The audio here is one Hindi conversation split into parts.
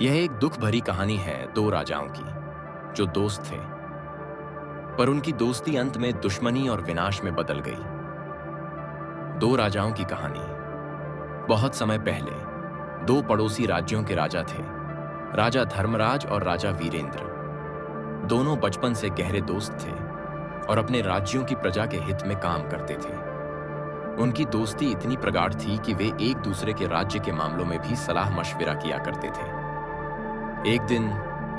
यह एक दुख भरी कहानी है दो राजाओं की जो दोस्त थे, पर उनकी दोस्ती अंत में दुश्मनी और विनाश में बदल गई। दो राजाओं की कहानी। बहुत समय पहले दो पड़ोसी राज्यों के राजा थे, राजा धर्मराज और राजा वीरेंद्र। दोनों बचपन से गहरे दोस्त थे और अपने राज्यों की प्रजा के हित में काम करते थे। उनकी दोस्ती इतनी प्रगाढ़ थी कि वे एक दूसरे के राज्य के मामलों में भी सलाह मशविरा किया करते थे। एक दिन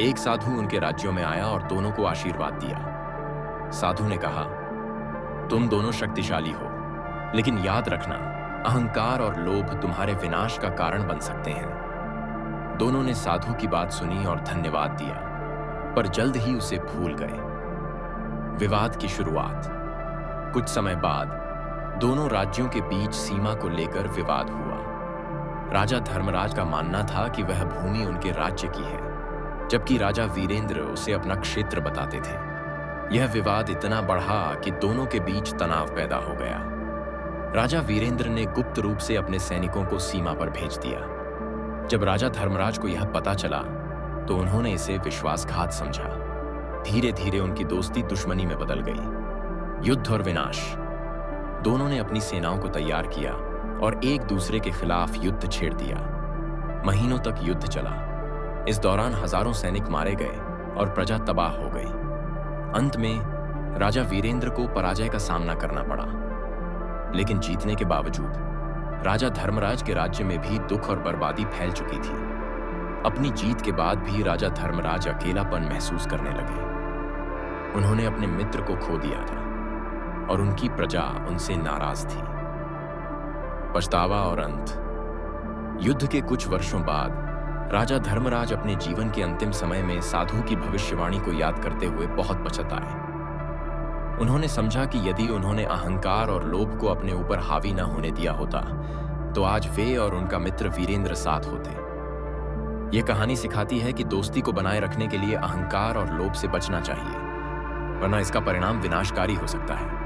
एक साधु उनके राज्यों में आया और दोनों को आशीर्वाद दिया। साधु ने कहा, तुम दोनों शक्तिशाली हो, लेकिन याद रखना, अहंकार और लोभ तुम्हारे विनाश का कारण बन सकते हैं। दोनों ने साधु की बात सुनी और धन्यवाद दिया, पर जल्द ही उसे भूल गए। विवाद की शुरुआत। कुछ समय बाद दोनों राज्यों के बीच सीमा को लेकर विवाद हुआ। राजा धर्मराज का मानना था कि वह भूमि उनके राज्य की है, जबकि राजा वीरेंद्र उसे अपना क्षेत्र बताते थे। यह विवाद इतना बढ़ा कि दोनों के बीच तनाव पैदा हो गया। राजा वीरेंद्र ने गुप्त रूप से अपने सैनिकों को सीमा पर भेज दिया। जब राजा धर्मराज को यह पता चला तो उन्होंने इसे विश्वासघात समझा। धीरे धीरे उनकी दोस्ती दुश्मनी में बदल गई। युद्ध और विनाश। दोनों ने अपनी सेनाओं को तैयार किया और एक दूसरे के खिलाफ युद्ध छेड़ दिया। महीनों तक युद्ध चला। इस दौरान हजारों सैनिक मारे गए और प्रजा तबाह हो गई। अंत में राजा वीरेंद्र को पराजय का सामना करना पड़ा, लेकिन जीतने के बावजूद राजा धर्मराज के राज्य में भी दुख और बर्बादी फैल चुकी थी। अपनी जीत के बाद भी राजा धर्मराज अकेलापन महसूस करने लगे। उन्होंने अपने मित्र को खो दिया था और उनकी प्रजा उनसे नाराज थी। पछतावा और अंत। युद्ध के कुछ वर्षों बाद राजा धर्मराज अपने जीवन के अंतिम समय में साधु की भविष्यवाणी को याद करते हुए बहुत पछताए। उन्होंने समझा कि यदि उन्होंने अहंकार और लोभ को अपने ऊपर हावी न होने दिया होता तो आज वे और उनका मित्र वीरेंद्र साथ होते। यह कहानी सिखाती है कि दोस्ती को बनाए रखने के लिए अहंकार और लोभ से बचना चाहिए, वरना इसका परिणाम विनाशकारी हो सकता है।